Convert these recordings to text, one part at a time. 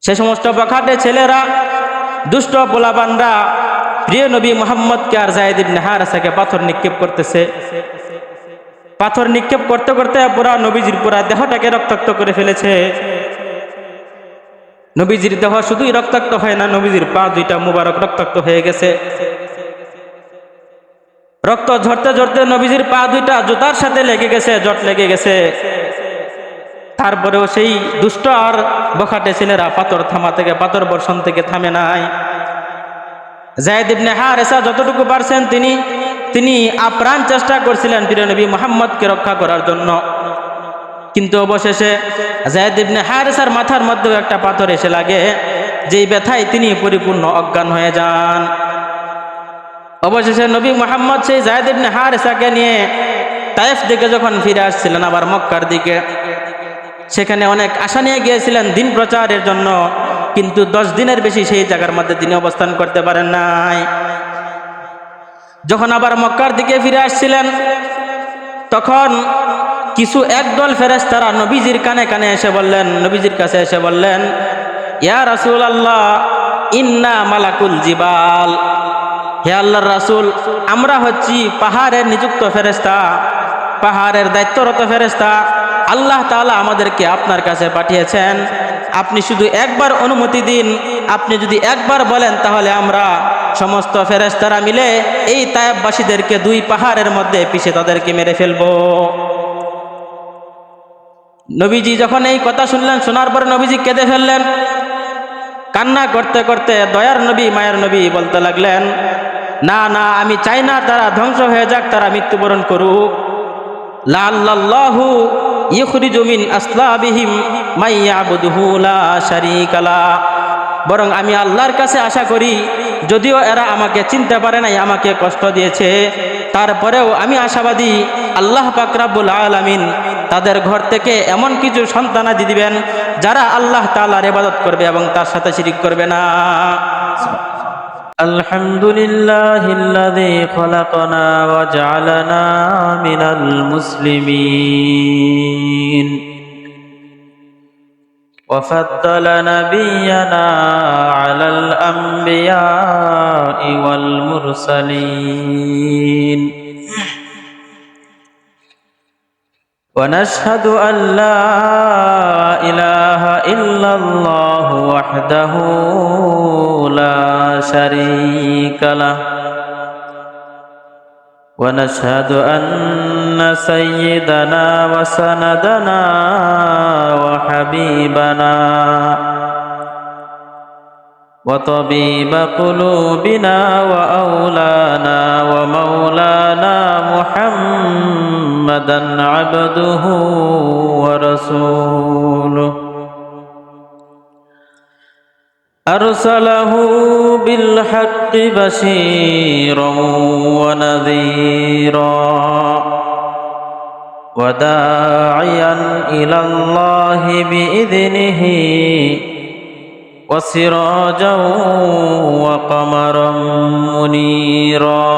সে সমস্ত বখাটে ছেলেরা, দুষ্ট পোলাপানরা প্রিয় নবী মুহাম্মদকে আর যায়েদ ইবনে হারেসাকে পাথর নিক্ষেপ করতেছে। পাথর নিক্ষেপ করতে করতে পুরা নবীজির পুরা দেহটাকে রক্তাক্ত করে ফেলেছে। নবীজির দেহ শুধুই রক্তাক্ত হয় না, নবীজির পা দুইটা মুবারক রক্তাক্ত হয়ে গেছে। রক্ত ঝরতে ঝরতে নবীজির পা দুইটা জুতার সাথে লেগে গেছে, জট লেগে গেছে। তারপরেও সেই দুষ্ট আর বখাটে ছেলেরা পাথর পাথর বর্ষণ থেকে থামে নাই। যায়েদ ইবনে হারেসা যতটুকু পারছেন তিনি আপ্রাণ চেষ্টা করছিলেন প্রিয় নবী মুহাম্মদকে রক্ষা করার জন্য। কিন্তু অবশেষে যায়েদ ইবনে হারেসার মাথার মধ্যে একটা পাথর এসে লাগে, যেই ব্যথায় তিনি পরিপূর্ণ অজ্ঞান হয়ে যান। অবশেষে নবী মুহাম্মদ সেই যায়েদ ইবনে হারেসাকে নিয়ে তায়েফ থেকে যখন ফিরে আসছিলেন আবার মক্কার দিকে, সেখানে অনেক আশা নিয়ে গিয়েছিলেন দিন প্রচারের জন্য, কিন্তু 10 দিনের বেশি সেই জায়গার মধ্যে তিনি অবস্থান করতে পারেন নাই। যখন আবার মক্কার দিকে ফিরে আসছিলেন, তখন কিছু একদল ফেরেশতারা নবীজির কানে কানে এসে বললেন, নবীজির কাছে এসে বললেন, ইয়া রাসূলুল্লাহ ইন্না মালাকুল জিবাল, হে আল্লাহর রাসূল, আমরা হচ্ছি পাহাড়ের নিযুক্ত ফেরেশতা, পাহাড়ের দায়িত্বরত ফেরেশতা। আল্লাহ তাআলা আমাদেরকে আপনার কাছে পাঠিয়েছেন, আপনি শুধু একবার অনুমতি দিন, আপনি যদি একবার বলেন তাহলে আমরা সমস্ত ফেরেশতারা মিলে এই তায়েফবাসীদেরকে 2 পাহাড়ের মধ্যে পিষে তাদেরকে মেরে ফেলবো। নবীজি যখন এই কথা শুনলেন, শোনার পর নবীজি কেঁদে ফেললেন। কান্না করতে করতে দয়ার নবী, মায়ের নবী বলতে লাগলেন, না না, আমি চাই না তারা ধ্বংস হয়ে যাক, তারা মৃত্যুবরণ করুক। লাআল্লাহু ইখরিজু মিন আসলাবিহিম মাইয়াবুদুহু লা শারীকা লা, বরং আমি আল্লাহর কাছে আশা করি, যদিও এরা আমাকে চিনতে পারে নাই, আমাকে কষ্ট দিয়েছে, তারপরেও আমি আশাবাদী আল্লাহ পাক রব্বুল আলামিন তাদের ঘর থেকে এমন কিছু সন্তানাদি দিবেন যারা আল্লাহ তাআলার ইবাদত করবে এবং তার সাথে শিরিক করবে না। আলহামদুলিল্লাহিল্লাযী খলাকানা ওয়া জাআলানা মিনাল মুসলিমিন ওয়া ফাদ্দালা নাবিয়ানা আলাল আমবিয়াই ওয়াল মুরসালিন ওয়া নাশহাদু আল লা ইলাহা ইল্লাল্লাহু ওয়াহদাহু লা শারীকা লাহু ওয়া নাশহাদু আন্না সাইয়্যিদানা ওয়া সানাদানা ওয়া হাবিবানা ওয়া তাবীবা কুলুবিনা ওয়া আওলানা ওয়া মাওলানা মুহাম্মাদান আবদুহু ওয়া রাসূলুহু আরসালাহু বিল হাক্কি বাশীরান ওয়া নাযীরা ওয়া দাঈয়ান ইলাল্লাহি বিইذনিহি ওয়া সিরাজান ওয়া কমারান মুনীরা।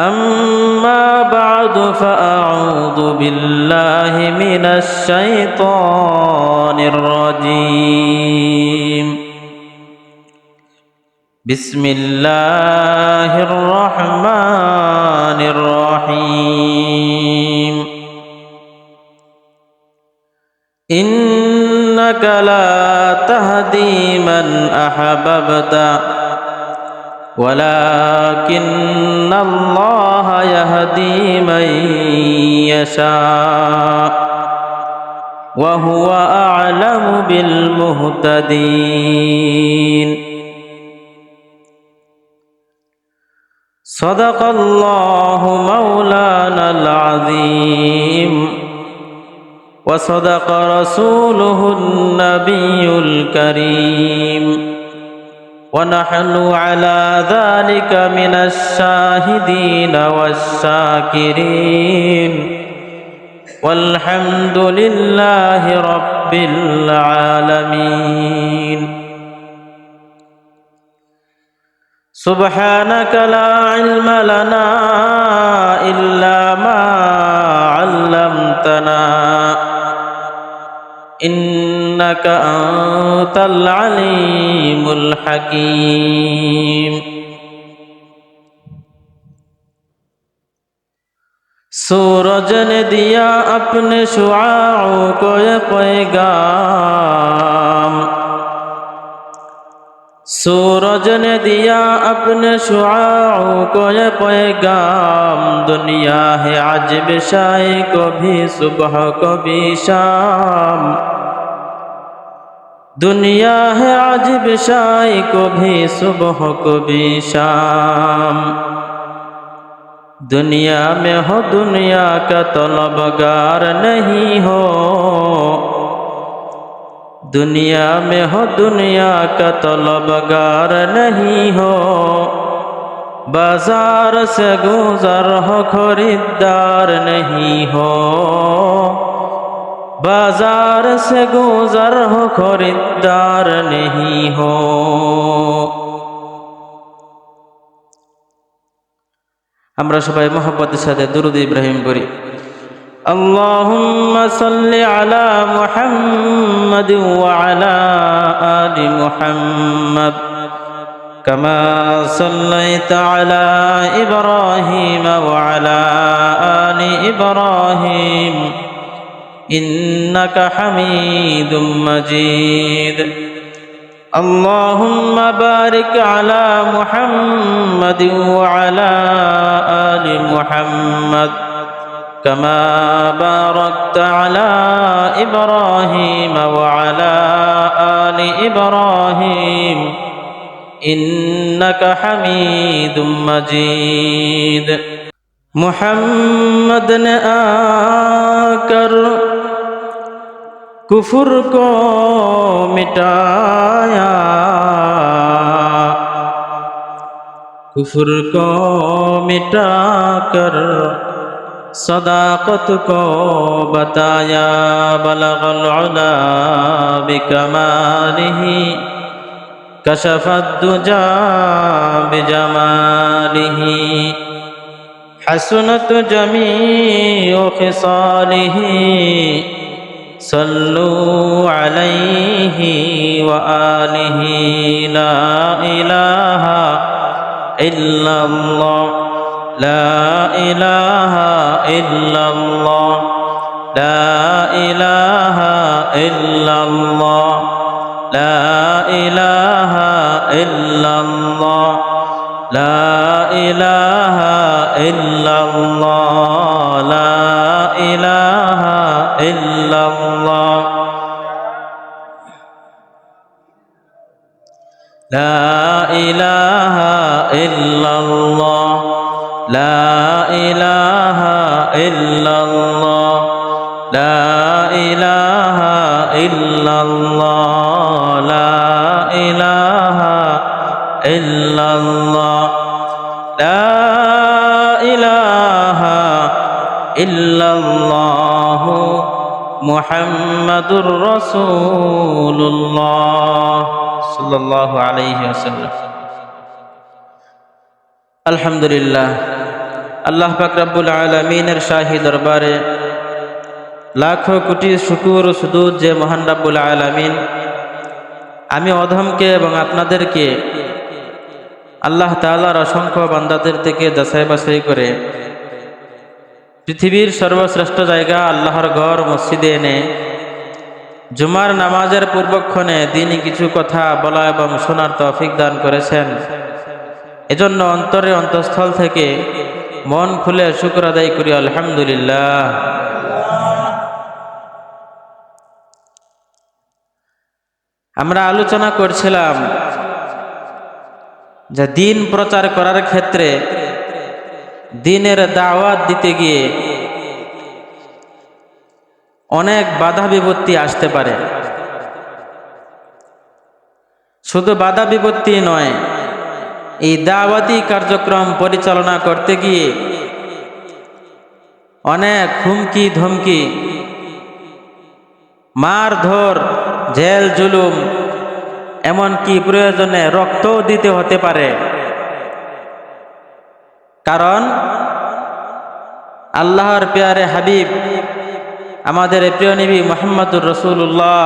أما بعد فأعوذ بالله من الشيطان الرجيم. بسم الله الرحمن الرحيم. إنك لا تهدي من أحببت ولكن الله يهدي من يشاء وهو أعلم بالمهتدين. صدق الله مولانا العظيم وصدق رسوله النبي الكريم ونحن على ذلك من الشاهدين والشاكرين والحمد لله رب العالمين. سبحانك لا علم لنا إلا ما علمتنا إنك أنت العليم الحكيم सूरज ने दिया अपने शुआओं को ये पैगाम सूरज ने दिया अपने शुआओं को ये पैगाम दुनिया है आज बिशाई को भी सुबह को भी शाम दुनिया है आज बिशाई को भी सुबह को भी शाम दुनिया में हो दुनिया का तलबगार नहीं हो दुनिया में हो दुनिया का तलबगार नहीं हो बाजार से गुजर हो खरीदार नहीं हो बाजार से गुजर हो खरीदार नहीं हो আমরা সবাই মোহাম্মদের সাথে দুরূদ ইব্রাহিম পড়ি আল্লাহুম্মা সাল্লি আলা মুহাম্মাদ ওয়া আলা আলি মুহাম্মাদ কামা সাল্লাইতা আলা ইব্রাহিম ওয়া আলা আলি ইব্রাহিম ইন্নাকা হামিদুম মাজিদ اللهم بارك على محمد وعلى آل محمد كما باركت على إبراهيم وعلى آل إبراهيم إنك حميد مجيد محمد نے آकर कुफर को मिटाया कुफर को मिटाकर सदाकत को बताया बलगल उला बिकमालिही कशफत दुजा बिजमालिही हसनत जमीउ खिसालिही सल्लु अलैहि व आलिहि ला इलाहा इल्लल्लाह ला इलाहा इल्लल्लाह ला इलाहा इल्लल्लाह ला इलाहा इल्लल्लाह ला इलाहा इल्लल्लाह ला इलाहा इल्लल्लाह ला इलाहा इल्लल्लाह ला इलाहा इल्लल्लाह ला इलाहा इल्लल्लाह ला इलाहा इल्लल्लाह ला इलाहा इल्लल्लाह मुहम्मदुर रसूलुल्लाह सल्लल्लाहु अलैहि वसल्लम। अल्हम्दुलिल्लाह अल्लाह पाक रब्बुल आलमीনের শাহী দরবারে লাখো কোটি শুকর ও সুজুদ যে মহান রব্বুল আলামিন আমি অধমকে এবং আপনাদেরকে আল্লাহ তাআলার অসংখ্য বান্দাদের থেকে যাচাই বাছাই করে পৃথিবীর সর্বশ্রেষ্ঠ জায়গা আল্লাহর ঘর মসজিদে এনে জুমার নামাজের পূর্বক্ষণে দিনই কিছু কথা বলা এবং শোনার তৌফিক দান করেছেন। এজন্য অন্তরে অন্তঃস্থল থেকে মন খুলে শুকর আদায় করি আলহামদুলিল্লাহ। আমরা আলোচনা করছিলাম যে দিন প্রচার করার ক্ষেত্রে দিনের দাওয়াত দিতে গিয়ে অনেক বাধা বিপত্তি আসতে পারে। শুধু বাধা বিপত্তি নয়, এই দাওয়াতি কার্যক্রম পরিচালনা করতে গিয়ে অনেক হুমকি ধমকি, মারধর, জেল জুলুম, এমনকি প্রয়োজনে রক্তও দিতে হতে পারে। কারণ আল্লাহর প্যারে হাবিব আমাদের প্রিয় নবী মুহাম্মদুর রাসূলুল্লাহ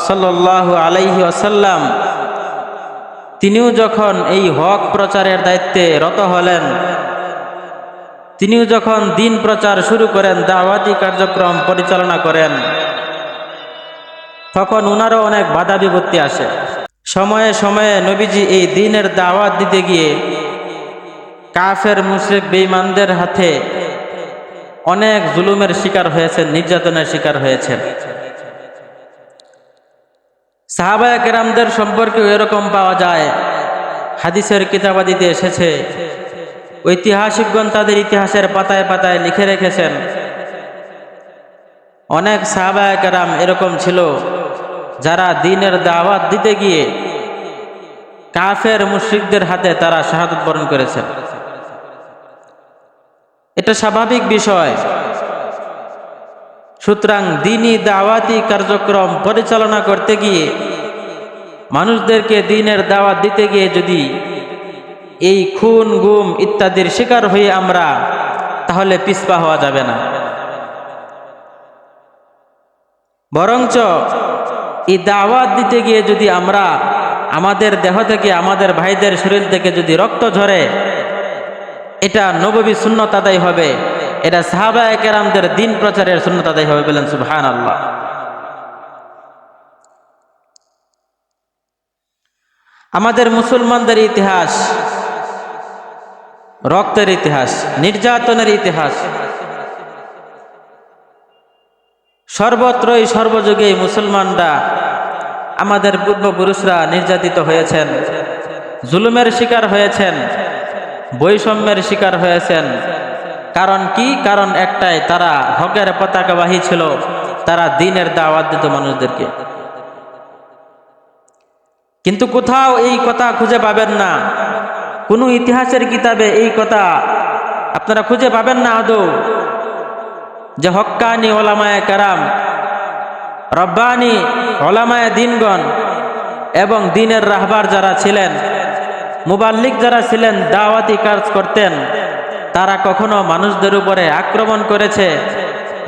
সাল্লাল্লাহু আলাইহি ওয়াসাল্লাম তিনিও যখন এই হক প্রচারের দায়িত্বে রত হলেন, তিনিও যখন দিন প্রচার শুরু করেন, দাওয়াতি কার্যক্রম পরিচালনা করেন, তখন উনারও অনেক বাধা বিপত্তি আসে। সময়ে সময়ে নবীজি এই দ্বীনের দাওয়াত দিতে গিয়ে কাফের মুশরিক বেঈমানদের হাতে অনেক জুলুমের শিকার হয়েছেন, নির্যাতনের শিকার হয়েছেন। সাহাবায়ে কেরামদের সম্পর্কেও এরকম পাওয়া যায়, হাদিসের কিতাবাদিতে এসেছে। ঐতিহাসিকগণ তাদের ইতিহাসের পাতায় পাতায় লিখে রেখেছেন, অনেক সাহাবায়ে কেরাম এরকম ছিল যারা দ্বীনের দাওয়াত দিতে গিয়ে কাফের মুশরিকদের হাতে তারা শাহাদাত বরণ করেছেন। এটা স্বাভাবিক বিষয়। সুতরাং দ্বীনি দাওয়াতি কার্যক্রম পরিচালনা করতে গিয়ে, মানুষদেরকে দ্বীনের দাওয়াত দিতে গিয়ে যদি এই খুন গুম ইত্যাদির শিকার হয়ে আমরা, তাহলে পিছপা হওয়া যাবে না। বরঞ্চ এই দাওয়াত দিতে গিয়ে যদি আমরা আমাদের দেহ থেকে, আমাদের ভাইদের শরীর থেকে যদি রক্ত ঝরে, এটা নববী সুন্নত আদায় হবে, এটা সাহাবায়ে কেরামদের দ্বীন প্রচারের সুন্নত আদায় হবে। বলেন সুবহানাল্লাহ। আমাদের মুসলমানদের ইতিহাস রক্তের ইতিহাস, নির্যাতনের ইতিহাস। সর্বত্রই সর্বযুগেই মুসলমানরা, আমাদের পূর্বপুরুষরা নির্যাতিত হয়েছেন, জুলুমের শিকার হয়েছেন, বৈষম্যের শিকার হয়েছেন। কারণ কি? কারণ একটাই, তারা হকের পতাকাবাহী ছিল, তারা দ্বীনের দাওয়াত দিত মানুষদেরকে। কিন্তু কোথাও এই কথা খুঁজে পাবেন না, কোনো ইতিহাসের কিতাবে এই কথা আপনারা খুঁজে পাবেন না আদৌ, যে হক্কানি ওলামায়ে কেরাম, রব্বানি ওলামায়ে দ্বীনগণ এবং দ্বীনের রাহবার যারা ছিলেন, মুবাল্লিগ যারা ছিলেন, দাওয়াতি কাজ করতেন, তারা কখনো মানুষদের উপরে আক্রমণ করেছে,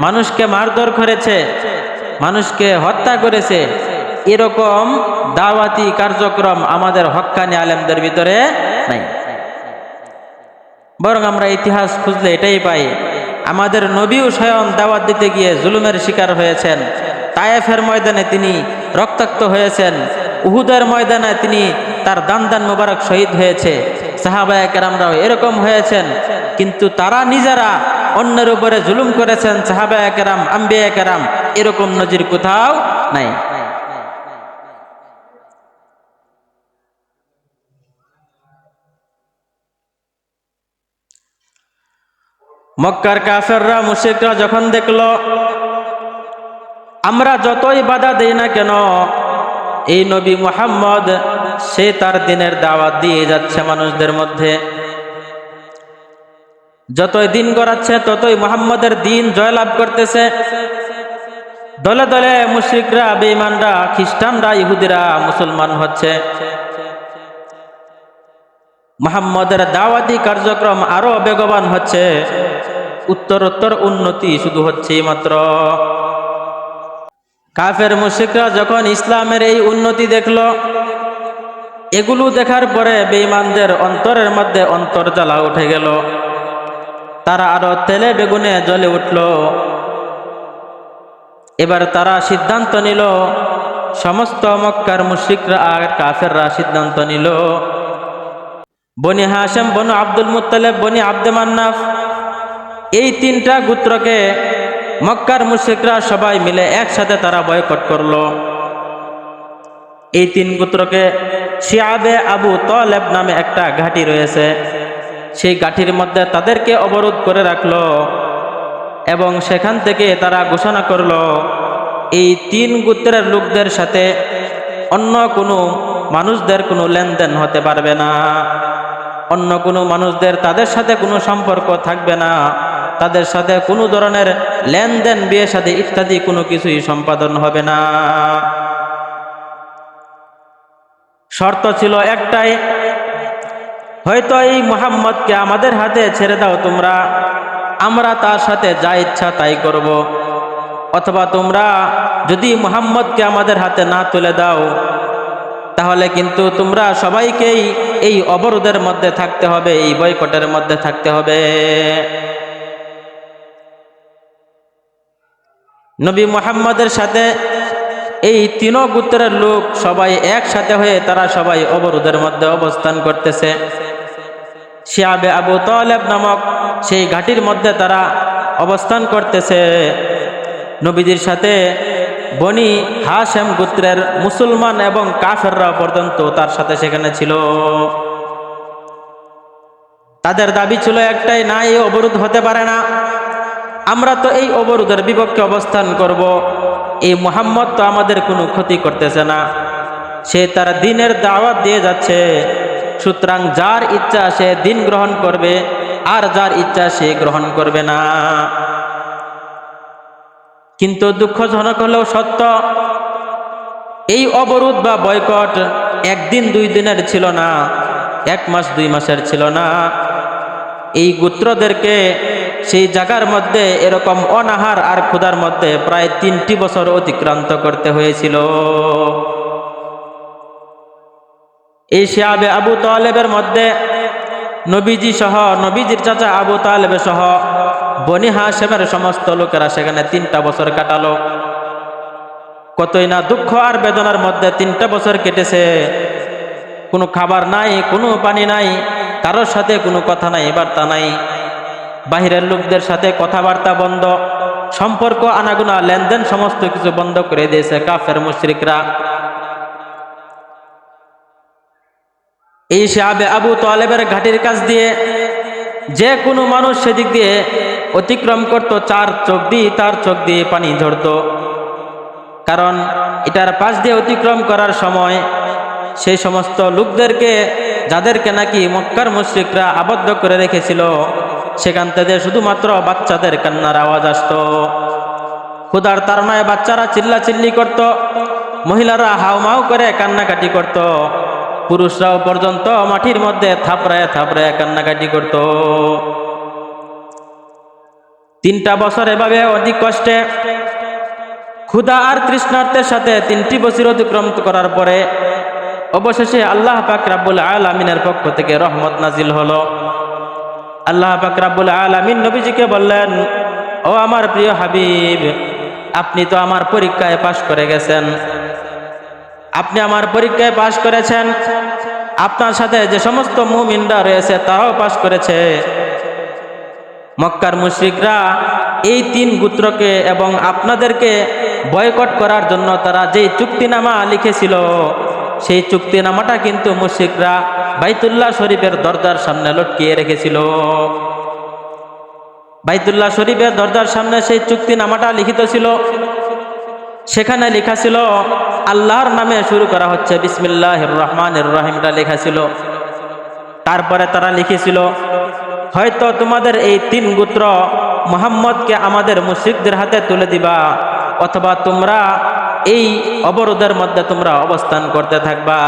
মানুষকে মারধর করেছে, মানুষকে হত্যা করেছে, এরকম দাওয়াতি কার্যক্রম আমাদের হক্কানি আলেমদের ভিতরে নাই। বরং আমরা ইতিহাস খুঁজলে এটাই পাই, আমাদের নবীও স্বয়ং দাওয়াত দিতে গিয়ে জুলুমের শিকার হয়েছেন। তায়েফের ময়দানে তিনি রক্তাক্ত হয়েছেন, উহুদের ময়দানে তিনি তার দান দান মোবারক শহীদ হয়েছে। সাহাবায়ে কেরামরাও এরকম হয়েছেন, কিন্তু তারা নিজেরা অন্যের উপরে জুলুম করেছেন। সাহাবায়ে কেরাম, আম্বিয়ায়ে কেরাম, এরকম নজির কোথাও নাই। মক্কার কাফেররা, মুশরিকরা যখন দেখল আমরা যতই বাধা দেই না কেন, এই নবী মুহাম্মদ সে তার দ্বীনের দাওয়াত দিয়ে যাচ্ছে মানুষদের মধ্যে, যতই দিন গড়াচ্ছে ততই মুহাম্মদের দ্বীন জয়লাভ করতেছে। দলে দলে মুশরিকরা, বেঈমানরা, খ্রিস্টানরা, ইহুদিরা মুসলমান হচ্ছে। মুহাম্মদের দাওয়াতি কার্যক্রম আরো বেগবান হচ্ছে, উত্তরোত্তর উন্নতি শুধু হচ্ছে মাত্র। কাফের মুশরিকরা যখন ইসলামের এই উন্নতি দেখল, এগুলো দেখার পরে বেঈমানদের অন্তরের মধ্যে অন্তর্জ্বালা উঠে গেল, তারা আরো তেলে বেগুনে জ্বলে উঠল। এবার তারা সিদ্ধান্ত নিল, সমস্ত মক্কার মুশরিকরা আর কাফেররা সিদ্ধান্ত নিল, বনি হাশেম, বনু আব্দুল মুত্তালিব, বনি আব্দে মান্নাফ, এই তিনটা গোত্রকে মক্কার মুশরিকরা সবাই মিলে একসাথে তারা বয়কট করলো। এই তিন গোত্রকে শিয়াবে আবু তালেব নামে একটা ঘাঁটি রয়েছে, সেই ঘাঁটির মধ্যে তাদেরকে অবরোধ করে রাখলো এবং সেখান থেকে তারা ঘোষণা করলো, এই তিন গোত্রের লোকদের সাথে অন্য কোনো মানুষদের কোনো লেনদেন হতে পারবে না, অন্য কোনো মানুষদের তাদের সাথে কোনো সম্পর্ক থাকবে না, তাদের সাথে কোনো ধরনের লেনদেন, বিয়ে শাদী ইত্যাদি কোনো কিছুই সম্পাদন হবে না। শর্ত ছিল একটাই, হয়তো এই মুহাম্মদকে আমাদের হাতে ছেড়ে দাও তোমরা, আমরা তার সাথে যা ইচ্ছা তাই করব, অথবা তোমরা যদি মুহাম্মদকে আমাদের হাতে না তুলে দাও তাহলে কিন্তু তোমরা সবাইকেই এই অবরোধের মধ্যে থাকতে হবে, এই বয়কটের মধ্যে থাকতে হবে। নবী মুহাম্মদের সাথে এই তিন গোত্রের লোক সবাই একসাথে হয়ে তারা সবাই অবরোধের মধ্যে অবস্থান করতেছে। শিয়াবে আবু তালেব নামক সেই ঘাটির মধ্যে তারা অবস্থান করতেছে। নবীজির সাথে বনি হাশেম গোত্রের মুসলমান এবং কাফেররা পর্যন্ত তার সাথে সেখানে ছিল। তাদের দাবি ছিল একটাই, না, এই অবরোধ হতে পারে না, আমরা তো এই অবরোধের বিপক্ষে অবস্থান করব। এই মুহাম্মদ তো আমাদের কোনো ক্ষতি করতেছে না, সে তার দ্বীনের দাওয়াত দিয়ে যাচ্ছে, সুতরাং যার ইচ্ছা সে দ্বীন গ্রহণ করবে আর যার ইচ্ছা সে গ্রহণ করবে না। কিন্তু দুঃখজনক হলেও সত্য, এই অবরোধ বা বয়কট একদিন দুই দিনের ছিল না, 1 মাস 2 মাসের ছিল না। এই গোত্রদেরকে সেই জায়গার মধ্যে এরকম অনাহার আর ক্ষুধার মধ্যে প্রায় 3টি বছর অতিক্রান্ত করতে হয়েছিল। এই শিয়াবে আবু তালেবের মধ্যে নবীজি সহ, নবীজির চাচা আবু তালেব সহ বনি হাশেমের সমস্ত লোকেরা সেখানে 3টা বছর কাটালো। কতই না দুঃখ আর বেদনার মধ্যে 3টা বছর কেটেছে। কোনো খাবার নাই, কোনো পানি নাই, কারোর সাথে কোনো কথা নাই, বার্তা নাই, বাহিরের লোকদের সাথে কথাবার্তা বন্ধ, সম্পর্ক আনাগোনা লেনদেন সমস্ত কিছু বন্ধ করে দিয়েছে কাফের মুশরিকরা। এই শিয়াবে আবু তালেবের ঘাটির কাছ দিয়ে যে কোনো মানুষ সেদিক দিয়ে অতিক্রম করত, তার চোখ দিয়ে পানি ঝরত। কারণ এটার পাশ দিয়ে অতিক্রম করার সময় সেই সমস্ত লোকদেরকে, যাদেরকে নাকি মক্কার মুশরিকরা আবদ্ধ করে রেখেছিল, সেখান থেকে শুধুমাত্র বাচ্চাদের কান্নার আওয়াজ আসত। ক্ষুধার তাড়নায় বাচ্চারা চিল্লাচিল্লি করত, মহিলারা হাউমাউ করে কান্নাকাটি করত, পুরুষরাও পর্যন্ত মাটির মধ্যে থাপড়ায় থাপড়ায় কান্নাকাটি করত। 3টা বছর এভাবে অধিক কষ্টে ক্ষুধা আর তৃষ্ণার্তের সাথে 3টি বছর অতিক্রম করার পরে অবশেষে আল্লাহ পাক রাব্বুল আলামিনের পক্ষ থেকে রহমত নাজিল হলো। আল্লাহ পাক রাব্বুল আলামিন নবীজিকে বললেন, ও আমার প্রিয় হাবিব, আপনি তো আমার পরীক্ষায় পাশ করে গেছেন, আপনি আমার পরীক্ষায় পাশ করেছেন, আপনার সাথে যে সমস্ত মুমিনরা রয়েছে তারাও পাশ করেছে। মক্কার মুশরিকরা এই 3 গোত্রকে এবং আপনাদেরকে বয়কট করার জন্য তারা যেই চুক্তিনামা লিখেছিল, সেই চুক্তিনামাটা কিন্তু মুশরিকরা বাইতুল্লাহ শরীফের দরজার সামনে লটকিয়ে রেখেছিল। বাইতুল্লাহ শরীফের দরজার সামনে সেই চুক্তিনামাটা লিখিত ছিল। সেখানে লেখা ছিল আল্লাহর নামে শুরু করা হচ্ছে, বিসমিল্লাহির রহমানির রহিমটা লেখা ছিল। তারপরে তারা লিখেছিল, হয়তো তোমাদের এই 3 গোত্র মুহাম্মদকে আমাদের মুশরিকদের হাতে তুলে দিবা, অথবা তোমরা এই অবরোধের মধ্যে তোমরা অবস্থান করতে থাকবা।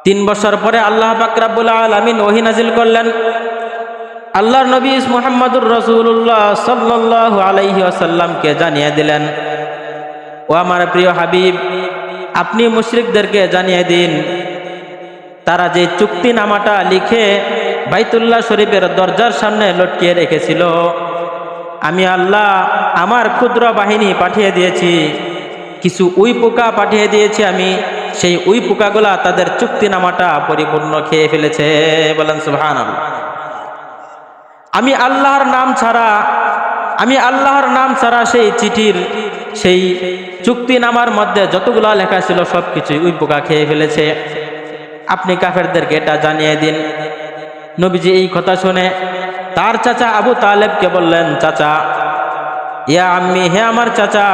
3 বছর পরে আল্লাহ পাক রাব্বুল আলামিন ওহী নাজিল করলেন। আল্লাহর নবী মুহাম্মদুর রাসূলুল্লাহ সাল্লাল্লাহু আলাইহি ওয়াসাল্লামকে জানিয়ে দিলেন, ও আমার প্রিয় হাবিব, আপনি মুশরিকদেরকে জানিয়ে দিন, তারা যে চুক্তিনামাটা লিখে বাইতুল্লাহ শরীফের দরজার সামনে লটকিয়ে রেখেছিল, আমি আল্লাহ আমার ক্ষুদ্র বাহিনী পাঠিয়ে দিয়েছি, কিছু উই পোকা পাঠিয়ে দিয়েছি আমি, সেই উই পোকাগুলা তাদের চুক্তিনামাটা পরিপূর্ণ খেয়ে ফেলেছে। বলেন সুবহানাল্লাহ। আমি আল্লাহর নাম ছাড়া সেই চিঠির, সেই চুক্তিনামার মধ্যে যতগুলা লেখা ছিল সবকিছুই উই পোকা খেয়ে ফেলেছে, আপনি কাফেরদেরকে এটা জানিয়ে দিন। নবীজি এই কথা শুনে তার চাচা আবু তালেবকে বললেন, চাচা, ইয়া আম্মি, হে আমার চাচা,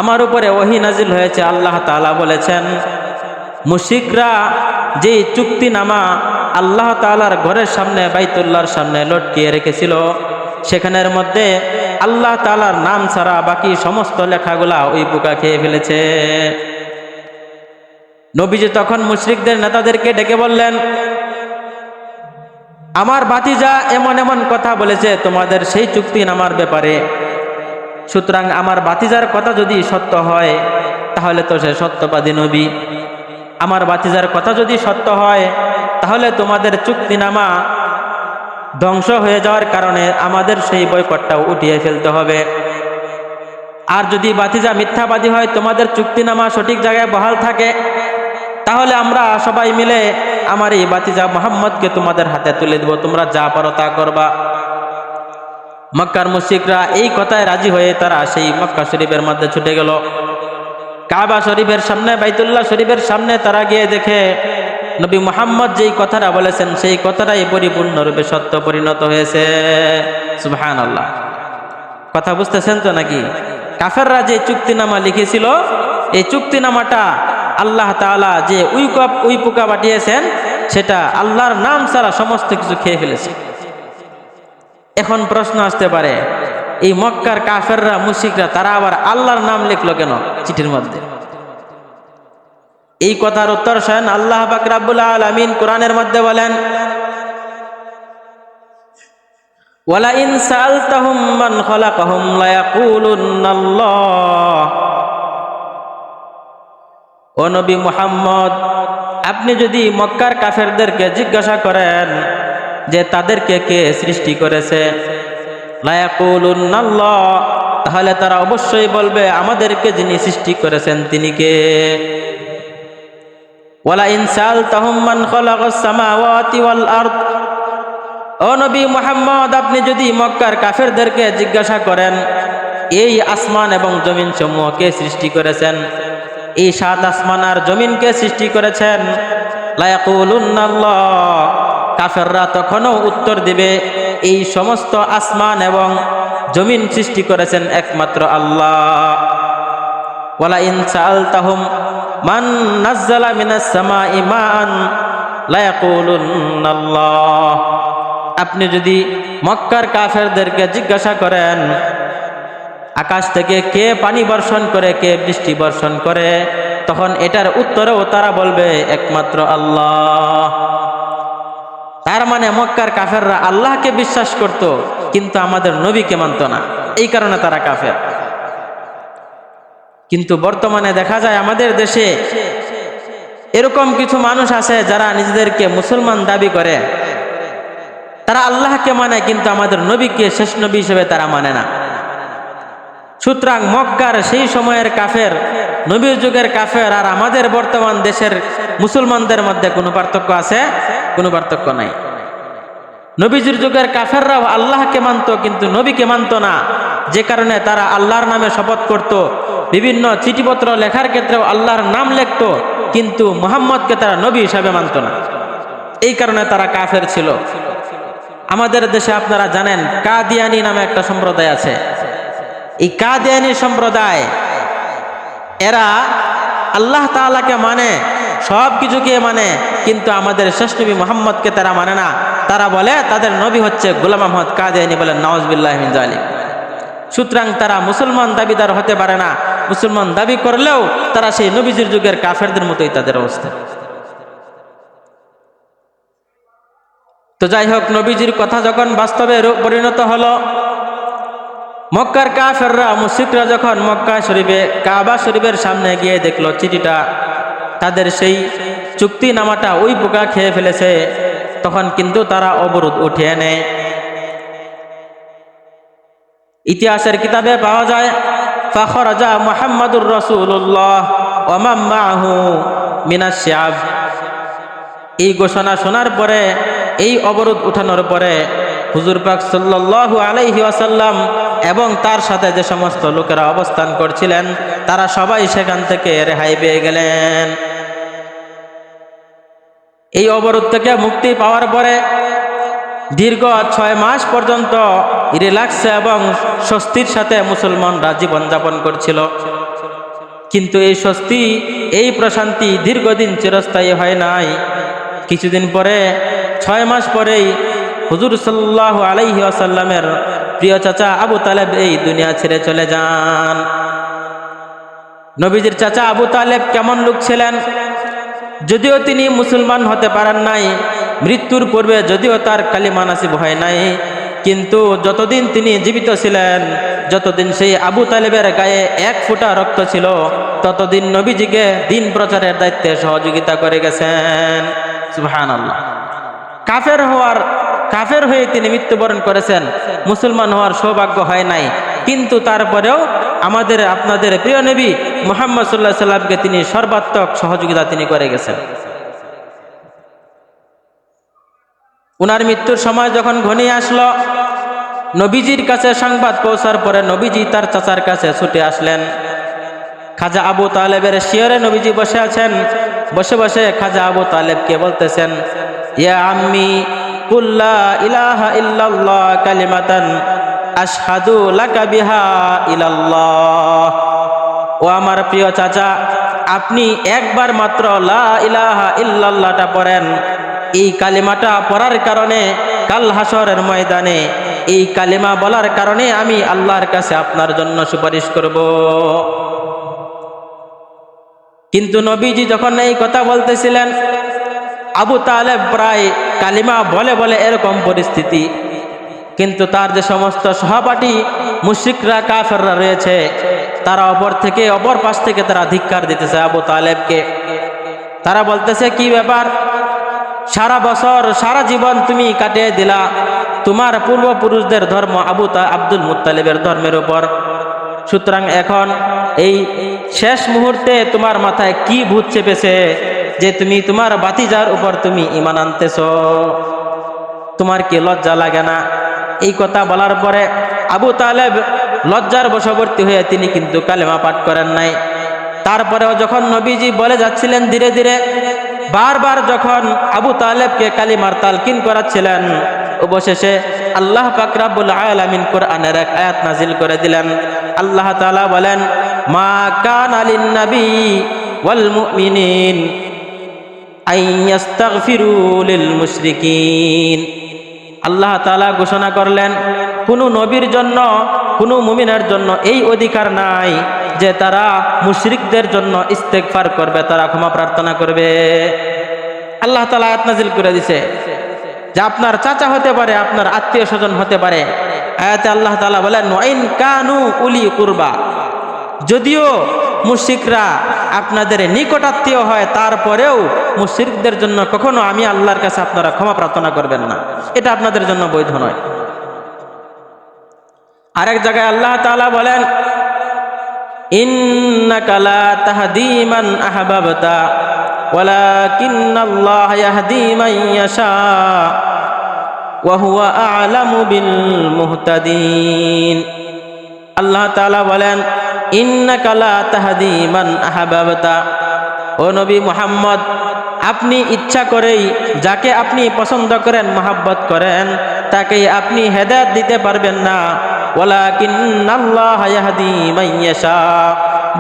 আমার উপরে ওহী নাজিল হয়েছে, আল্লাহ তাআলা বলেছেন মুশরিকরা যেই চুক্তিনামা আল্লাহ তাআলার ঘরের সামনে বাইতুল্লাহর সামনে লটকিয়ে রেখেছিল, সেখানের মধ্যে আল্লাহ তাআলার নাম ছাড়া বাকি সমস্ত লেখাগুলা ওই পোকা খেয়ে ফেলেছে। নবীজি তখন মুশরিকদের নেতাদেরকে ডেকে বললেন, আমার ভাতিজা এমন এমন কথা বলেছে তোমাদের সেই চুক্তিনামার ব্যাপারে, সুতরাং আমার ভাতিজার কথা যদি সত্য হয় তাহলে তো সে সত্যবাদী নবী। আমার ভাতিজার কথা যদি সত্য হয় তাহলে তোমাদের চুক্তিনামা ধ্বংস হয়ে যাওয়ার কারণে আমাদের সেই বয়কটটাও উঠিয়ে ফেলতে হবে। আর যদি ভাতিজা মিথ্যাবাদী হয়, তোমাদের চুক্তিনামা সঠিক জায়গায় বহাল থাকে, তাহলে আমরা সবাই মিলে আমার এই ভাতিজা মুহাম্মদকে তোমাদের হাতে তুলে দেব, তোমরা যা পারো তা করবা। মক্কার মুশরিকরা এই কথায় রাজি হয়ে তারা সেই মক্কা শরীফের মধ্যে ছুটে গেল। কাবা শরীফের সামনে, বাইতুল্লাহ শরীফের সামনে তারা গিয়ে দেখে নবী মুহাম্মদ যেই কথাটা বলেছেন সেই কথাটাই পরিপূর্ণরূপে সত্য পরিণত হয়েছে। সুবহানাল্লাহ। কথা বুঝতেছেন তো নাকি? কাফেররা যে চুক্তিনামা লিখেছিল, এই চুক্তিনামাটা আল্লাহ তাআলা যে উই পোকা পাঠিয়েছেন সেটা আল্লাহর নাম ছাড়া সমস্ত কিছু খেয়ে ফেলেছে। এখন প্রশ্ন আসতে পারে, এই মক্কার কাফেররা মুশরিকরা তারা আবার আল্লাহর নাম লিখলো কেন চিঠির মধ্যে? এই কথার উত্তর স্বয়ং আল্লাহ পাক রব্বুল আলামিন কোরআনের মধ্যে বলেন, ওয়ালা ইন সাআলতাহুম মান খালাকাহুম লায়াকুলুন্নাল্লাহ। ও নবী মুহাম্মদ, আপনি যদি মক্কার কাফেরদেরকে জিজ্ঞাসা করেন যে তাদেরকে কে সৃষ্টি করেছে, লায়াকুলুন্নাল্লাহ, তাহলে তারা অবশ্যই বলবে আমাদেরকে যিনি সৃষ্টি করেছেন তিনি কে। ওয়ালা ইন সাআলতাহুম মান খালাকাস সামাওয়াতি ওয়াল আরদ। ও নবী মুহাম্মদ, আপনি যদি মক্কার কাফেরদেরকে জিজ্ঞাসা করেন এই আসমান এবং জমিন সমূহকে সৃষ্টি করেছেন, এই 7 আসমান আর জমিনকে সৃষ্টি করেছেন, লায়াকুলুন্নাল্লাহ, কাফেররা তখনও উত্তর দিবে এই সমস্ত আসমান এবং জমিন সৃষ্টি করেছেন একমাত্র আল্লাহ। ওয়ালা ইন সাআলতাহুম মান নাযালা মিনাস সামাই মাআন লায়াকুলুন্নাল্লাহ। আপনি যদি মক্কার কাফেরদেরকে জিজ্ঞাসা করেন আকাশ থেকে কে পানি বর্ষণ করে, কে বৃষ্টি বর্ষণ করে, তখন এটার উত্তরেও তারা বলবে একমাত্র আল্লাহ। তার মানে মক্কার কাফেররা আল্লাহকে বিশ্বাস করত কিন্তু আমাদের নবীকে মানত না, এই কারণে তারা কাফের। কিন্তু বর্তমানে দেখা যায় আমাদের দেশে এরকম কিছু মানুষ আছে যারা নিজেদেরকে মুসলমান দাবি করে, তারা আল্লাহকে মানে কিন্তু আমাদের নবীকে শেষ নবী হিসেবে তারা মানে না। সুতরাং মক্কার সেই সময়ের কাফের, নবীর যুগের কাফের আর আমাদের বর্তমান দেশের মুসলমানদের মধ্যে কোনো পার্থক্য আছে? কোনো পার্থক্য নাই। নবীজির যুগের কাফেররাও আল্লাহকে মানত কিন্তু নবীকে মানত না, যে কারণে তারা আল্লাহর নামে শপথ করত, বিভিন্ন চিঠিপত্র লেখার ক্ষেত্রেও আল্লাহর নাম লিখত, কিন্তু মুহাম্মদকে তারা নবী হিসাবে মানত না, এই কারণে তারা কাফের ছিল। আমাদের দেশে আপনারা জানেন কাদিয়ানি নামে একটা সম্প্রদায় আছে। এই কাদিয়ানি সম্প্রদায় এরা আল্লাহ তাআলাকে মানে, সব কিছুকে মানে, কিন্তু আমাদের শেষ নবী মুহাম্মদকে তারা মানে না। তারা বলে তাদের নবী হচ্ছে গোলাম আহমদ কাদিয়ানি, বলেন নাউজুবিল্লাহি মিন যালিক। সুতরাং তারা মুসলমান দাবিদার হতে পারে না, মুসলমান দাবি করলেও তারা সেই নবীজির যুগের কাফেরদের মতোই তাদের অবস্থা। তো যাই হোক, নবীজির কথা যখন বাস্তবে পরিণত হলো, মক্কার কাফেররা মুশরিকরা যখন মক্কা শরীফে কাবা শরীফের সামনে গিয়ে দেখলো চিঠিটা, তাদের সেই চুক্তিনামাটা ওই পোকা খেয়ে ফেলেছে, তখন কিন্তু তারা অবরোধ উঠিয়ে নেয়। ইতিহাসের কিতাবে পাওয়া যায় ফাখরাজা মুহাম্মাদুর রাসূলুল্লাহ ওয়া মান মাআহু মিনাশ শিআব। এই ঘোষণা শোনার পরে, এই অবরোধ উঠানোর পরে হুজুর পাক সাল্লাল্লাহু আলাইহি ওয়াসাল্লাম এবং তার সাথে যে সমস্ত লোকেরা অবস্থান করছিলেন তারা সবাই সেখান থেকে রেহাই পেয়ে গেলেন। এই অবরোধ থেকে মুক্তি পাওয়ার পরে দীর্ঘ 6 মাস পর্যন্ত রিল্যাক্স এবং স্বস্তির সাথে মুসলমানরা জীবনযাপন করছিল। কিন্তু এই স্বস্তি, এই প্রশান্তি দীর্ঘদিন চিরস্থায়ী হয় নাই। কিছুদিন পরে, 6 মাস পরেই হুজুর সাল্লাল্লাহু আলাইহি ওয়াসাল্লামের প্রিয় চাচা আবু তালেব এই দুনিয়া ছেড়ে চলে যান। নবীজির চাচা আবু তালেব কেমন লোক ছিলেন? যদিও তিনি মুসলমান হতে পারেন নাই, মৃত্যুর পূর্বে যদিও তার কালিমা নাসিব হয় নাই, কিন্তু যতদিন তিনি জীবিত ছিলেন, যতদিন সেই আবু তালেবের গায়ে এক ফোঁটা রক্ত ছিল, ততদিন নবীজিকে দিন প্রচারের দায়িত্বে সহযোগিতা করে গেছেন। সুবহানাল্লাহ। কাফের হয়ে তিনি মৃত্যুবরণ করেছেন, মুসলমান হওয়ার সৌভাগ্য হয় নাই, কিন্তু তারপরেও আমাদের আপনাদের প্রিয় নবী মুহাম্মদ সাল্লাল্লাহু আলাইহি সাল্লামকে তিনি সর্বাত্মক সহযোগিতা তিনি করে গেছেন। উনার মৃত্যুর সময় যখন ঘনিয়ে আসলো, নবীজির কাছে সংবাদ পৌঁছার পরে নবীজি তার চাচার কাছে ছুটে আসলেন। খাজা আবু তালেবের শিয়রে নবীজি বসে আছেন। বসে বসে খাজা আবু তালেবকে বলতেছেন, ইয়া আম্মি কুল লা ইলাহা ইল্লাল্লাহ কালিমাতান আশহাদু লাকা বিহা ইলাল্লাহ। ও আমার প্রিয় চাচা, আপনি একবার মাত্র লা ইলাহা ইল্লাল্লাহটা পড়েন। এই কালিমাটা পড়ার কারণে কাল হাসরের ময়দানে এই কালিমা বলার কারণে আমি আল্লাহর কাছে আপনার জন্য সুপারিশ করব। কিন্তু নবীজি যখন এই কথা বলতেছিলেন, আবু তালেব প্রায় কালিমা বলে বলে এরকম পরিস্থিতি, কিন্তু তার যে সমস্ত সহপাঠী মুশরিকরা কাফেররা রয়েছে, তারা অপর পাশ থেকে তারা ধিক্কার দিতেছে আবু তালেবকে। তারা বলতেছে, কি ব্যাপার, সারা বছর সারা জীবন তুমি কাটিয়ে দিলা তোমার পূর্বপুরুষদের ধর্ম আব্দুল মুত্তালিবের ধর্মের উপর, সুতরাং এখন এই শেষ মুহূর্তে তোমার মাথায় কি ভূত চেপেছে যে তুমি তোমার ভাতিজার উপর তুমি ঈমান আনতেছো? তোমার কি লজ্জা লাগে না? এই কথা বলার পরে আবু তালেব লজ্জার বশবর্তী হয়ে তিনি কিন্তু কালেমা পাঠ করেন নাই। তারপরেও যখন নবীজি বলে যাচ্ছিলেন ধীরে ধীরে, বারবার যখন আবু তালেবকে কালিমার তালকিন করাচ্ছিলেন, অবশেষে আল্লাহ পাক রব্বুল আলামিন কোরআনের এক আয়াত নাজিল করে দিলেন। আল্লাহ তাআলা বলেন, মা কানা লিন নবী ওয়াল মুমিনিন আইয়াস্তাগফিরু লিল মুশরিকিন। আল্লাহ তাআলা ঘোষণা করলেন, কোনো নবীর জন্য, কোনো মুমিনের জন্য এই অধিকার নাই যে তারা মুশরিকদের জন্য ইস্তেগফার করবে, তারা ক্ষমা প্রার্থনা করবে। আল্লাহ তাআলা আয়াত নাজিল করে দিয়েছে যে আপনার চাচা হতে পারে, আপনার আত্মীয় স্বজন হতে পারে। আয়াতে আল্লাহ তাআলা বলেন, ওয়াইন কানু উলি কুরবা, যদিও মুশরিকরা আপনাদের নিকট আত্মীয় হয়, তারপরেও মুশরিকদের জন্য কখনো আমি আল্লাহর কাছে আপনারা ক্ষমা প্রার্থনা করবেন না, এটা আপনাদের জন্য বৈধ নয়। আরেক জায়গায় আল্লাহ তাআলা বলেন, ইন্নাকা লা তাহদি মান আহবাবতা ওয়ালাকিন্নাল্লাহ ইয়াহদি মান ইয়াশা ওয়া হুয়া আ'লামু বিল মুহতাদিন। আল্লাহ তাআলা বলেন, ইন্নাকা লা তাহদি মান আহবাবতা, ও নবী মুহাম্মদ, আপনি ইচ্ছা করেই যাকে আপনি পছন্দ করেন, মহব্বত করেন, তাকে আপনি হেদায়েত দিতে পারবেন না। ওয়ালাকিন্নাল্লাহ ইয়াহদি মান ইয়াশা,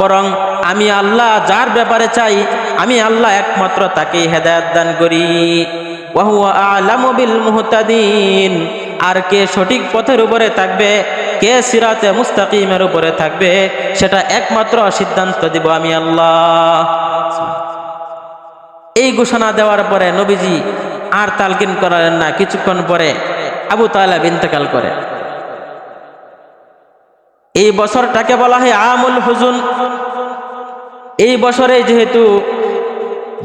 বরং আমি আল্লাহ যার ব্যাপারে চাই, আমি আল্লাহ একমাত্র তাকেই হেদায়েত দান করি। ওয়া হুয়া আ'লামু বিল মুহতাদিন, আর কে সঠিক পথের উপরে থাকবে, কে সিরাতে মুস্তাকিমের উপরে থাকবে, সেটা একমাত্র সিদ্ধান্ত দিব আমি আল্লাহ। এই ঘোষণা দেওয়ার পরে নবীজি আর তালকিন করালেন না। কিছুক্ষণ পরে আবু তালেব ইন্তেকাল করে। এই বছরটাকে বলা হয় আমুল হুজুন। এই বছরে যেহেতু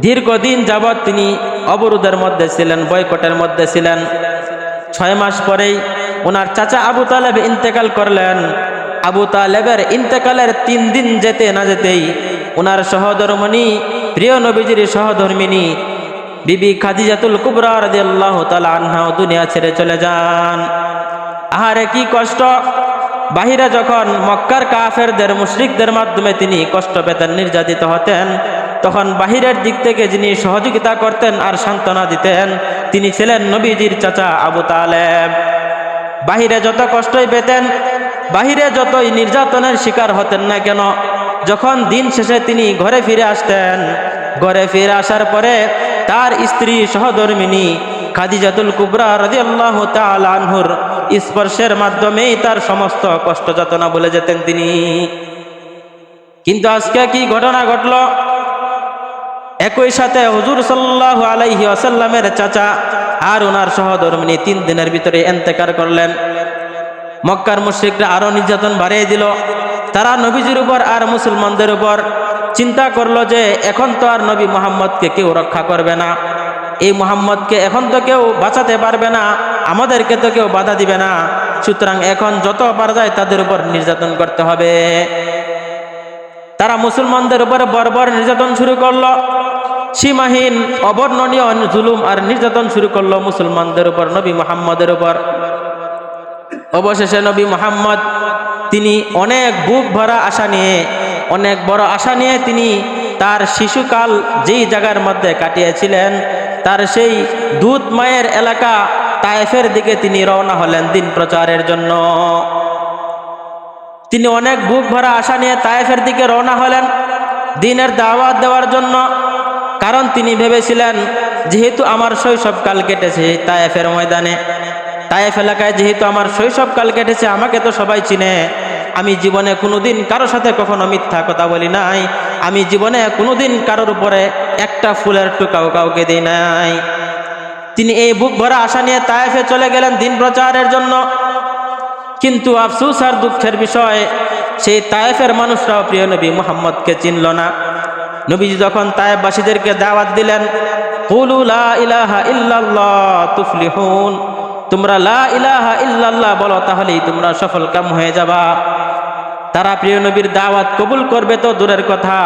দীর্ঘদিন যাবৎ তিনি অবরোধের মধ্যে ছিলেন, বয়কটের মধ্যে ছিলেন, 6 মাস পরেই ওনার চাচা আবু তালেব ইন্তেকাল করলেন। আবু তালেবের ইন্তেকালের 3 দিন যেতে না যেতেই ওনার সহধর্মিণী, প্রিয় নবীজির সহধর্মিণী বিবি খাদিজাতুল কুবরা রাদিয়াল্লাহু তাআলা আনহা দুনিয়া ছেড়ে চলে যান। আহারে কি কষ্ট! বাহিরে যখন মক্কার কাফেরদের, মুশরিকদের মাধ্যমে তিনি কষ্ট পেতেন, নির্যাতিত হতেন, তখন বাহিরের দিক থেকে যিনি সহযোগিতা করতেন আর সান্ত্বনা দিতেন, তিনি ছিলেন নবীজির চাচা আবু তালেব। বাহিরে যত কষ্টই পেতেন, বাহিরে যতই নির্যাতনের শিকার হতেন না কেন, যখন দিন শেষে তিনি ঘরে ফিরে আসতেন, ঘরে ফিরে আসার পরে তার স্ত্রী সহধর্মিণী খাদিজাতুল কুবরা রাদিয়াল্লাহু তাআলা আনহুর স্পর্শের মাধ্যমেই তার সমস্ত কষ্ট যাতনা বলে যেতেন তিনি। কিন্তু আজকে কি ঘটনা ঘটল? একই সাথে হুজুর সাল্লাল্লাহু আলাইহি ওয়াসাল্লামের চাচা আর ওনার সহধর্মিণী 3 দিনের ভিতরে ইন্তেকাল করলেন। মক্কার মুশরিকরা আরো নির্যাতন বাড়িয়ে দিল। তারা নবীজির উপর আর মুসলমানদের উপর চিন্তা করলো যে এখন তো আর নবী মুহাম্মদকে কেউ রক্ষা করবে না, এই মুহাম্মদকে এখন তো কেউ বাঁচাতে পারবে না, আমাদেরকে তো কেউ বাধা দিবে না, সুতরাং এখন যত পারা যায় তাদের উপর নির্যাতন করতে হবে। তারা মুসলমানদের উপরে বর্বর নির্যাতন শুরু করলো, সীমাহীন অবর্ণনীয় জুলুম আর নির্যাতন শুরু করলো মুসলমানদের উপর, নবী মুহাম্মদের উপর। অবশেষে নবী মুহাম্মদ তিনি অনেক বুক ভরা আশা নিয়ে, অনেক বড় আশা নিয়ে তিনি তার শিশুকাল যেই জায়গার মধ্যে কাটিয়েছিলেন তার সেই দুধ মায়ের এলাকা তায়েফের দিকে তিনি রওনা হলেন দিন প্রচারের জন্য। তিনি অনেক বুক ভরা আশা নিয়ে তায়েফের দিকে রওনা হলেন দ্বীনের দাওয়াত দেওয়ার জন্য। কারণ তিনি ভেবেছিলেন যেহেতু আমার শৈশবকাল কেটেছে তায়েফের ময়দানে, তায়েফ এলাকায় যেহেতু আমার শৈশবকাল কেটেছে, আমাকে তো সবাই চিনে, আমি জীবনে কোনোদিন কারোর সাথে কখনো মিথ্যা কথা বলি নাই, আমি জীবনে কোনোদিন কারোর উপরে একটা ফুলের টুকাও কাউকে দিই নাই। তিনি এই বুক ভরা আশা নিয়ে তায়েফে চলে গেলেন দিন প্রচারের জন্য। কিন্তু আফসোস আর দুঃখের বিষয়, সেই তায়েফের মানুষরাও প্রিয় নবী মুহাম্মদকে চিনল না। নবীজি যখন তায়েফবাসীদেরকে দাওয়াত দিলেন, কুলু লা ইলাহা ইল্লাল্লাহ তুফলিহুন, তোমরা লা ইলাহা ইল্লাল্লাহ বলো তাহলেই তোমরা সফল কাম হয়ে যাবা। তারা প্রিয় নবীর দাওয়াত কবুল করবে তো দূরের কথা,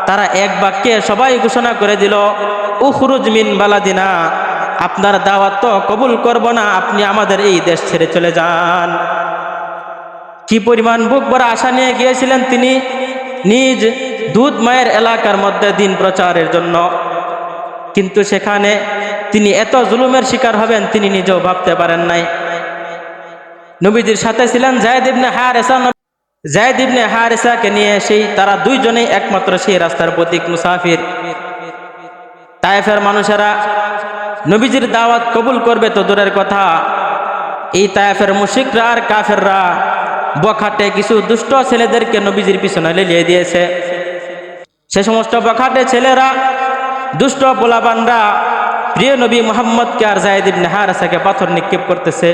তারা এক বাক্যে সবাই ঘোষণা করে দিল, উখরুজ মিন বালাদিনা, আপনার দাওয়াত তো কবুল করব না, আপনি আমাদের এই দেশ ছেড়ে চলে যান। কি পরিমাণ বুক ভরা আশা নিয়ে গিয়েছিলেন তিনি নিজ দুধ মায়ের এলাকার মধ্যে দিন প্রচারের জন্য, কিন্তু সেখানে তিনি এত জুলুমের শিকার হবেন তিনি নিজেও ভাবতে পারেন নাই। নবীজির সাথে ছিলেন যায়েদ ইবনে হারেসা। যায়েদ ইবনে হারেসাকে নিয়ে সেই তারা দুইজনেই একমাত্র সেই রাস্তার প্রতীক মুসাফির। তায়েফের মানুষেরা নবীজির দাওয়াত কবুল করবে তো দূরের কথা, এই তায়েফের মুশরিকরা আর কাফেররা বখাটে কিছু দুষ্ট ছেলেদেরকে নবীজির পিছনে লেলিয়ে দিয়েছে। সে সমস্ত বখাটে ছেলেরা, দুষ্ট পোলাপানরা প্রিয় নবী মুহাম্মদকে আর যায়েদ ইবনে হারেসাকে পাথর নিক্ষেপ করতেছে।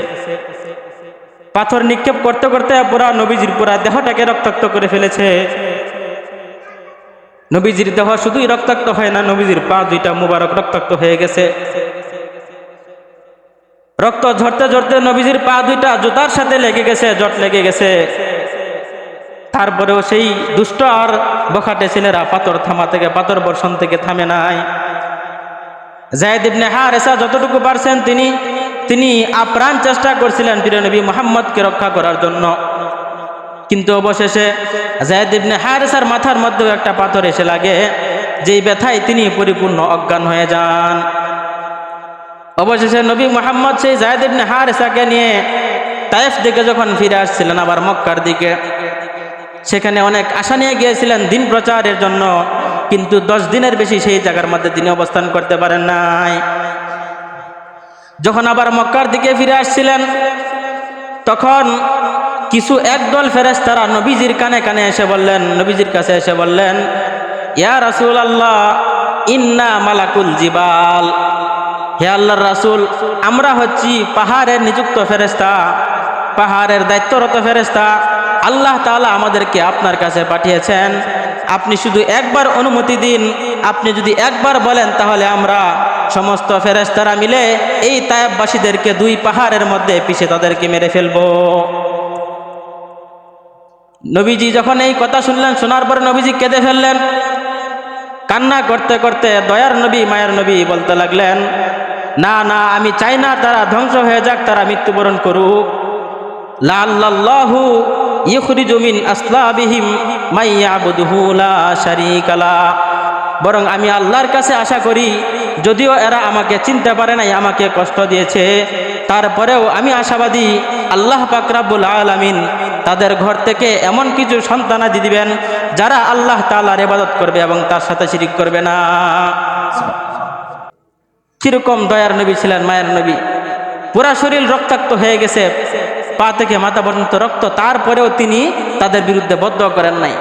পাথর নিক্ষেপ করতে করতে পুরা নবীজির পুরা দেহটাকে রক্তাক্ত করে ফেলেছে। নবীজির দেহ শুধুই রক্তাক্ত হয় না, নবীজির পা দুইটা মুবারক রক্তাক্ত হয়ে গেছে। রক্ত ঝরতে ঝরতে নবীজির পা দুইটা জুতার সাথে লেগে গেছে, জট লেগে গেছে। তারপরেও সেই দুষ্ট আর বখাটে ছেলেরা পাথর থামা থেকে, পাথর বর্ষণ থেকে থামে নাই। যায়েদ ইবনে হারেসা যতটুকু পারছেন তিনি আপ্রাণ চেষ্টা করছিলেন প্রিয় নবী মুহাম্মদকে রক্ষা করার জন্য। কিন্তু অবশেষে যায়েদ ইবনে হারেসার মাথার মধ্যেও একটা পাথর এসে লাগে, যেই ব্যথায় তিনি পরিপূর্ণ অজ্ঞান হয়ে যান। অবশেষে নবী মুহাম্মদ সেই যায়েদ ইবনে হারেসাকে নিয়ে তায়েফ দিকে যখন ফিরে আসছিলেন আবার মক্কার দিকে, সেখানে অনেক আশা নিয়ে গিয়েছিলেন দিন প্রচারের জন্য, কিন্তু 10 দিনের বেশি সেই জায়গার মধ্যে তিনি অবস্থান করতে পারেন নাই। যখন আবার মক্কার দিকে ফিরে আসছিলেন তখন কিছু একদল ফেরেশতারা নবীজির কানে কানে এসে বললেন, নবীজির কাছে এসে বললেন, ইয়া রাসূলুল্লাহ ইন্না মালাকুল জিবাল, হে আল্লাহর রাসূল, আমরা হচ্ছি পাহাড়ের নিযুক্ত ফেরেশতা, পাহাড়ের দায়িত্বরত ফেরেশতা। আল্লাহ তাআলা আমাদেরকে আপনার কাছে পাঠিয়েছেন, আপনি শুধু একবার অনুমতি দিন, আপনি যদি একবার বলেন তাহলে আমরা সমস্ত ফেরেশতারা মিলে এই তায়েফবাসীদেরকে 2 পাহাড়ের মধ্যে পিষে তাদেরকে মেরে ফেলব। নবীজি যখন এই কথা শুনলেন, শোনার পরে নবীজি কেঁদে ফেললেন। কান্না করতে করতে দয়ার নবী মায়ের নবী বলতে লাগলেন, না না, আমি চাই না তারা ধ্বংস হয়ে যাক, তারা মৃত্যুবরণ করুক। লাআল্লাহু ইখরিজু মিন আসলাবিহিম মান ইয়াবুদুহু লা শারীকা লা, বরং আমি আল্লাহর কাছে আশা করি, যদিও এরা আমাকে চিনতে পারে নাই, আমাকে কষ্ট দিয়েছে, তারপরেও আমি আশাবাদী আল্লাহ পাক রব্বুল আলামিন তাদের ঘর থেকে এমন কিছু সন্তানাদি দিবেন যারা আল্লাহ তাআলার ইবাদত করবে এবং তার সাথে শিরিক করবে না। কিরকম দয়ার নবী ছিলেন মায়ের নবী, পুরা শরীর রক্তাক্ত হয়ে গেছে, পা থেকে মাথা পর্যন্ত রক্ত, তারপরেও তিনি তাদের বিরুদ্ধে বদদোয়া করেন নাই।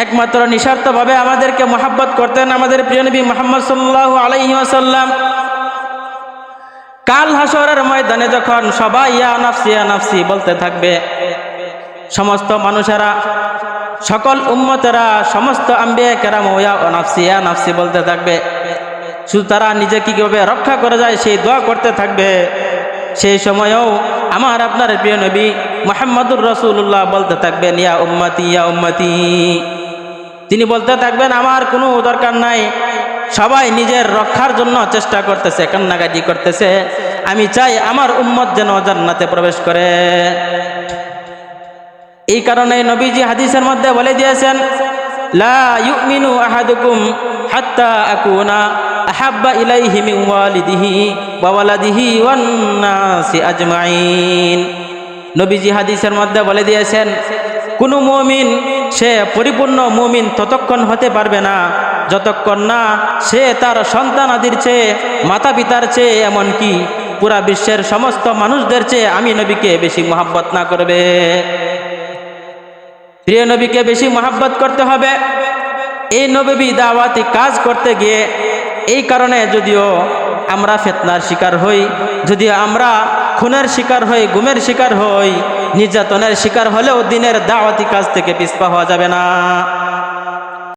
একমাত্র নিঃস্বার্থভাবে আমাদেরকে মহাব্বত করতেন আমাদের প্রিয় নবী মুহাম্মদ সাল্লাল্লাহু আলাইহি ওয়াসাল্লাম। কাল হাসরের ময়দানে যখন সবাই ইয়া নাফসি বলতে থাকবে, সমস্ত মানুষেরা, সকল উম্মতেরা, সমস্ত আম্বিয়া কেরাম ইয়া নাফসি বলতে থাকবে, শুধু তারা নিজেকে কিভাবে রক্ষা করা যায় সেই দোয়া করতে থাকবে। সেই সময়েও আমার আপনার প্রিয় নবী মুহাম্মদুর রাসূলুল্লাহ বলতে থাকবেন ইয়া উম্মতি। তিনি বলতে থাকবেন আমার কোনো দরকার নাই, সবাই নিজের রক্ষার জন্য চেষ্টা করতেছে, কান্নাকাটি করতেছে, আমি চাই আমার উম্মত যেন জান্নাতে প্রবেশ করে। এই কারণে নবীজি হাদিসের মধ্যে বলে দিয়েছেন, লা ইউমিনু আহাদুকুম হাত্তা আকুনা আহাব্বা ইলাইহি মিন ওয়ালিদিহি ওয়া ওয়ালাদিহি ওয়ান নাসি আজমাইন। নবীজি হাদিসের মধ্যে বলে দিয়েছেন, কোনো মুমিন সে পরিপূর্ণ মুমিন ততক্ষণ হতে পারবে না যতক্ষণ না সে তার সন্তানাদির চেয়ে, মাতা পিতার চেয়ে, এমনকি পুরা বিশ্বের সমস্ত মানুষদের চেয়ে আমি নবীকে বেশি মহাব্বত না করবে। প্রিয় নবীকে বেশি মহাব্বত করতে হবে। এই নবী দাওয়াতি কাজ করতে গিয়ে এই কারণে যদিও আমরা ফিতনার শিকার হই, যদি আমরা খুনের শিকার হই, গুমের শিকার হই, নির্যাতনের শিকার হলেও দিনের দাওয়াতি কাজ থেকে পিছপা হওয়া যাবে না।